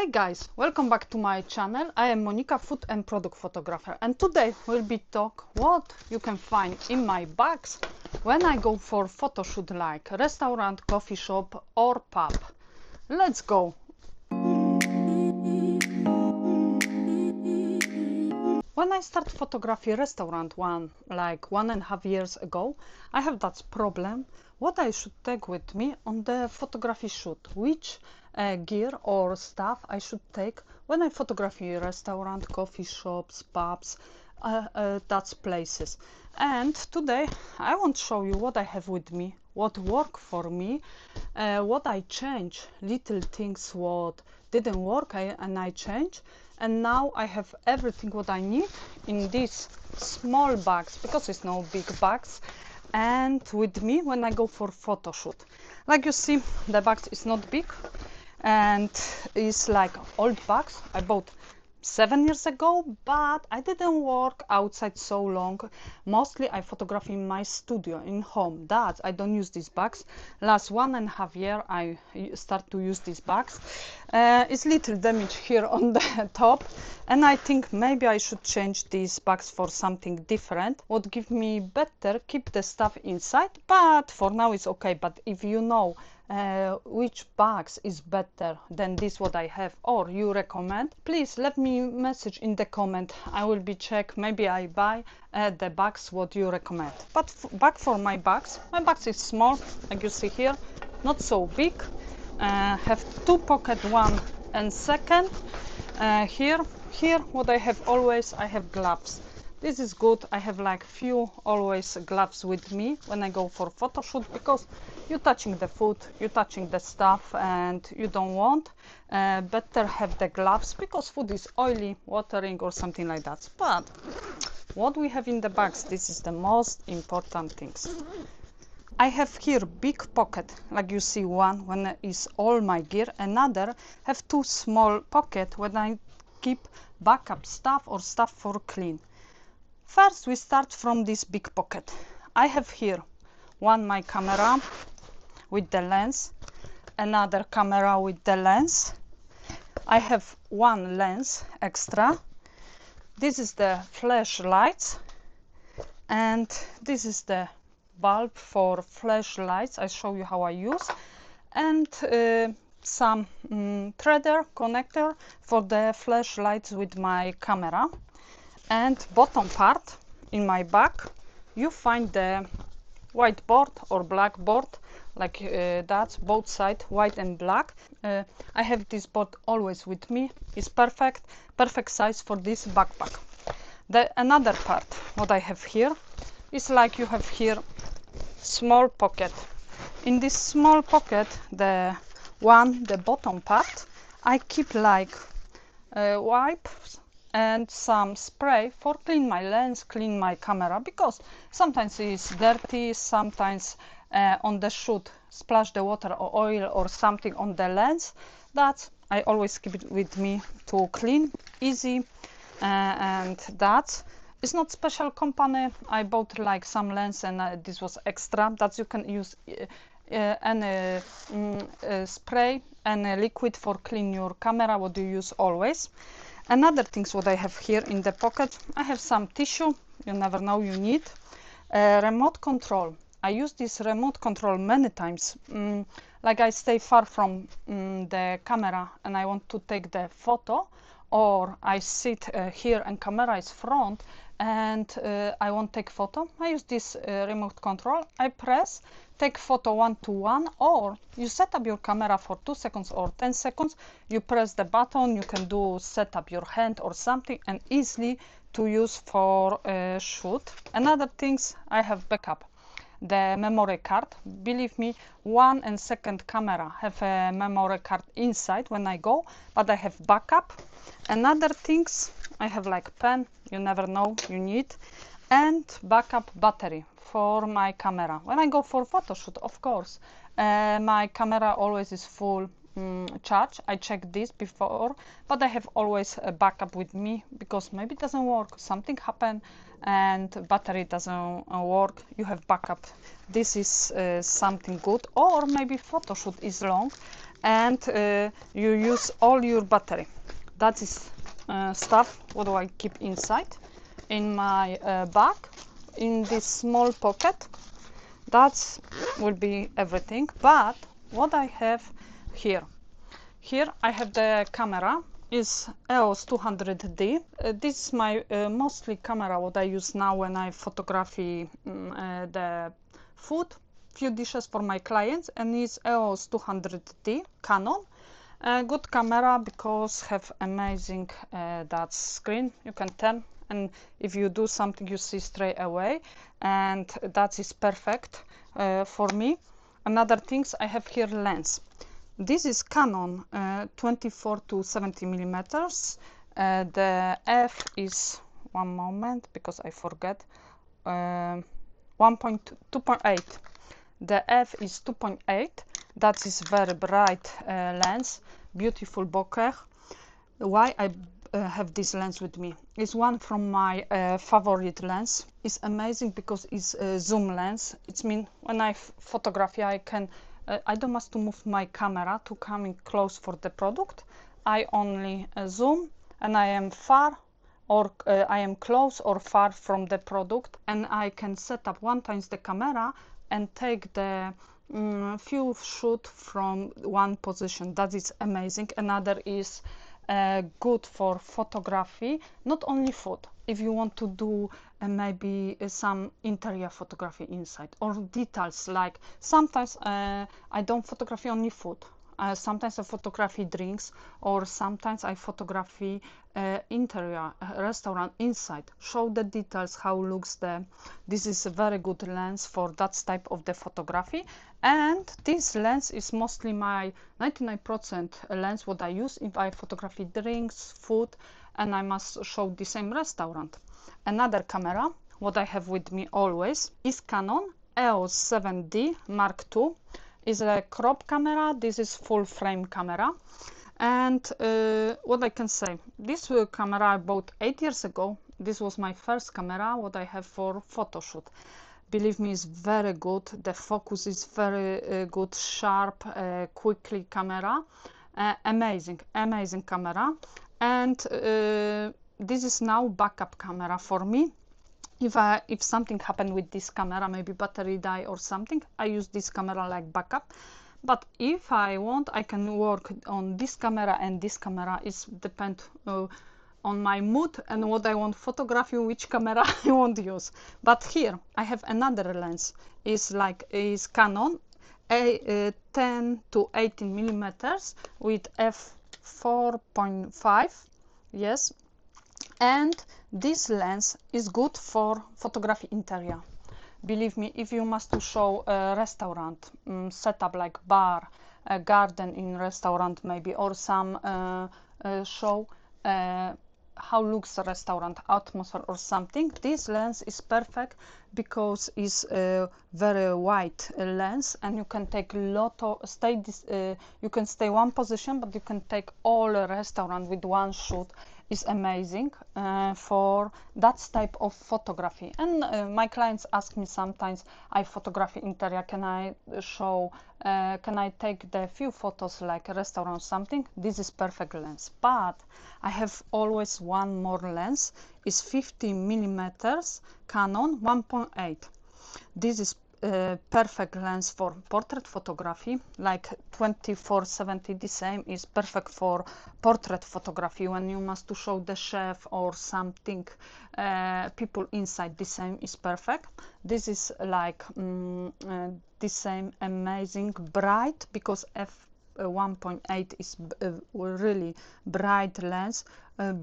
Hey guys, welcome back to my channel. I am Monika, food and product photographer, and today we'll be talk what you can find in my bags when I go for photo shoot like restaurant, coffee shop or pub. Let's go. When I start photography restaurant like 1.5 years ago, I have that problem what I should take with me on the photography shoot, which gear or stuff I should take when I photography restaurant, coffee shops, pubs, that's places. And today I want to show you what I have with me, what work for me, what I change, little things what didn't work and I change. And now I have everything what I need in these small bags, because it's no big bags, and with me when I go for photo shoot. Like you see, the bags is not big and it's like old bags I bought 7 years ago, but I didn't work outside so long. Mostly I photograph in my studio, in home. That I don't use these bags. Last 1.5 years I start to use these bags. It's little damage here on the top, and I think maybe I should change these bags for something different. Would give me better, keep the stuff inside, but for now it's okay. But if you know which bags is better than this what I have, or you recommend, please let me message in the comment. I will be check, maybe I buy the bags what you recommend. But back for my bags is small, like you see here, not so big. Have two pocket, one and second. Here what I have always, I have gloves. This is good. I have like few always gloves with me when I go for photo shoot, because you're touching the food, you're touching the stuff, and you don't want. Better have the gloves because food is oily, watering or something like that. But what we have in the bags, this is the most important things. I have here big pocket, like you see, one when is all my gear, another have two small pocket when I keep backup stuff or stuff for clean. First we start from this big pocket. I have here one my camera with the lens, another camera with the lens. I have one lens extra. This is the flashlights, and this is the bulb for flashlights. I show you how I use, and some threader connector for the flashlights with my camera. And bottom part in my bag you find the white board or black board, like that's both sides, white and black. I have this board always with me. It's perfect size for this backpack. The another part what I have here is like you have here small pocket. In this small pocket, the bottom part, I keep like wipes and some spray for clean my lens, clean my camera, because sometimes it's dirty, sometimes on the shoot splash the water or oil or something on the lens. That I always keep it with me to clean, easy, and that it's not special company. I bought like some lens and this was extra, that you can use any spray and liquid for clean your camera, what you use always. Another things what I have here in the pocket, I have some tissue, you never know you need. Remote control. I use this remote control many times. Like I stay far from the camera and I want to take the photo, or I sit here and camera is front and I want to take photo. I use this remote control. I press, take photo 1:1, or you set up your camera for 2 seconds or 10 seconds. You press the button, you can do set up your hand or something, and easily to use for shoot. Another things, I have backup. The memory card, believe me, 1 and 2nd camera have a memory card inside when I go, but I have backup. Another things, I have like pen, you never know you need, and backup battery for my camera. When I go for photo shoot, of course, my camera always is full charge. I check this before, but I have always a backup with me, because maybe it doesn't work, something happen and battery doesn't work, you have backup. This is something good. Or maybe photo shoot is long and you use all your battery. That is stuff what do I keep inside in my bag in this small pocket. That will be everything. But what I have here I have the camera is EOS 200D. This is my mostly camera what I use now when I photography the food, few dishes for my clients, and it's EOS 200D Canon. Good camera because have amazing that screen you can turn, and if you do something you see straight away, and that is perfect for me. Another things I have here lens. This is Canon 24 to 70 millimeters. The f is, one moment because I forget, 2.8. The f is 2.8. That is very bright lens, beautiful bokeh. Why I have this lens with me? It's one from my favorite lens. It's amazing because it's a zoom lens. It means when I photography I can I don't have to move my camera to come in close for the product. I only zoom and I am far or I am close or far from the product, and I can set up one times the camera and take the few shoot from one position. That is amazing. Another is good for photography, not only food. If you want to do maybe some interior photography inside or details, like sometimes I don't photography only food. Sometimes I photography drinks, or sometimes I photography interior restaurant inside. Show the details, how looks the. This is a very good lens for that type of the photography. And this lens is mostly my 99% lens what I use if I photography drinks, food, and I must show the same restaurant. Another camera what I have with me always is Canon EOS 7D Mark II. Is a crop camera. This is full frame camera. And what I can say, this camera I bought 8 years ago. This was my first camera what I have for photo shoot. Believe me, it's very good. The focus is very good, sharp, quickly camera. Amazing camera. And this is now backup camera for me. If something happened with this camera, maybe battery die or something, I use this camera like backup. But if I want, I can work on this camera and this camera. It depends on my mood and what I want photography, which camera I want to use. But here I have another lens. Is Canon 10 to 18 millimeters with f4.5. Yes. And this lens is good for photography interior. Believe me, if you must to show a restaurant setup like bar, a garden in restaurant maybe, or some show how looks the restaurant atmosphere or something, this lens is perfect because it's a very wide lens, and you can take a lot of you can stay one position, but you can take all a restaurant with one shoot. Is amazing for that type of photography. And my clients ask me sometimes, I photography interior, can I show, can I take the few photos like a restaurant or something? This is perfect lens. But I have always one more lens. It's 50 millimeters Canon 1.8. This is perfect lens for portrait photography, like 24-70. The same is perfect for portrait photography when you must to show the chef or something, people inside. The same is perfect. This is like the same amazing bright, because f1.8 is really bright lens.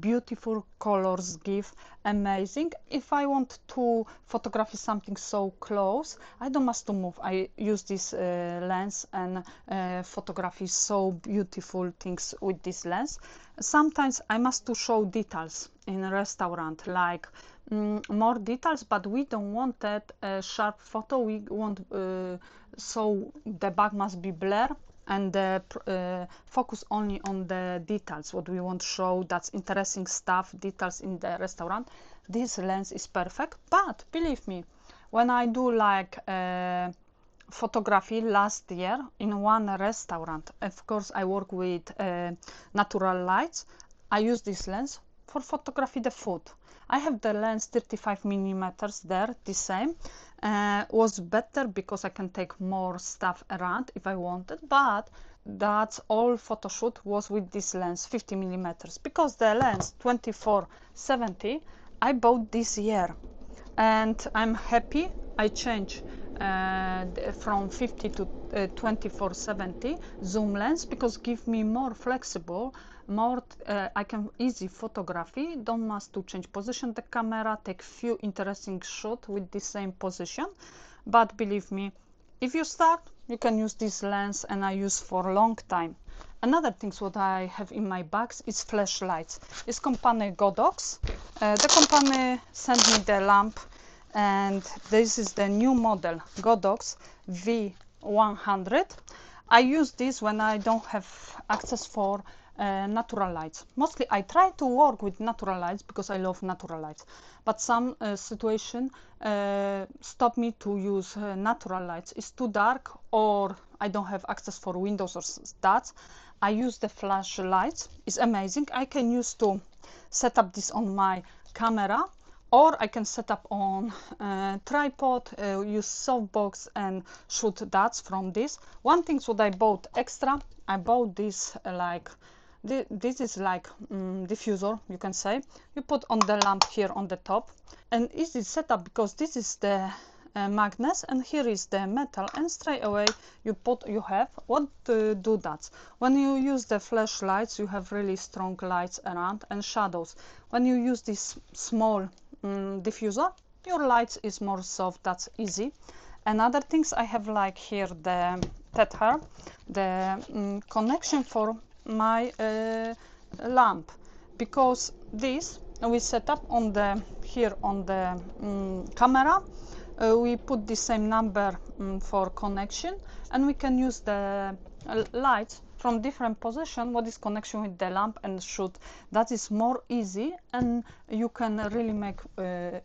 Beautiful colors give amazing. If I want to photograph something so close, I don't must to move. I use this lens and photography so beautiful things with this lens. Sometimes I must to show details in a restaurant, like more details, but we don't want that sharp photo. We want so the back must be blur, and focus only on the details, what we want to show, that's interesting stuff, details in the restaurant. This lens is perfect. But believe me, when I do like photography last year in one restaurant. Of course, I work with natural lights. I use this lens for photography the food. I have the lens 35 millimeters there, the same. Was better because I can take more stuff around if I wanted, but that's all photo shoot was with this lens 50 millimeters, because the lens 24-70 I bought this year, and I'm happy I changed from 50 to 24-70 zoom lens, because give me more flexible, more I can easy photography, don't must to change position the camera, take few interesting shot with the same position. But believe me, if you start, you can use this lens, and I use for a long time. Another things what I have in my bags is flashlights. It's company Godox. The company sent me the lamp, and this is the new model Godox V100. I use this when I don't have access for natural lights. Mostly I try to work with natural lights because I love natural lights, but some situation stop me to use natural lights. It's too dark, or I don't have access for windows or that. I use the flashlights. It's amazing. I can use to set up this on my camera, or I can set up on tripod, use softbox and shoot that from this. One thing what I bought extra, I bought this this is like diffuser, you can say. You put on the lamp here on the top, and easy setup because this is the magnet, and here is the metal, and straight away you have what to do that. When you use the flashlights, you have really strong lights around and shadows. When you use this small diffuser, your lights is more soft, that's easy. And other things I have, like here the tether, the connection for my lamp, because this we set up on the here on the camera. We put the same number for connection, and we can use the lights from different position what is connection with the lamp and shoot. That is more easy, and you can really make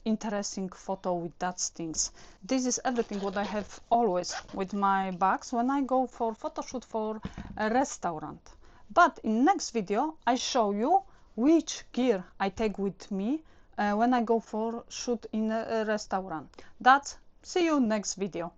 interesting photo with that things. This is everything what I have always with my bags when I go for photo shoot for a restaurant. But in next video I show you which gear I take with me when I go for shoot in a restaurant. That's see you next video.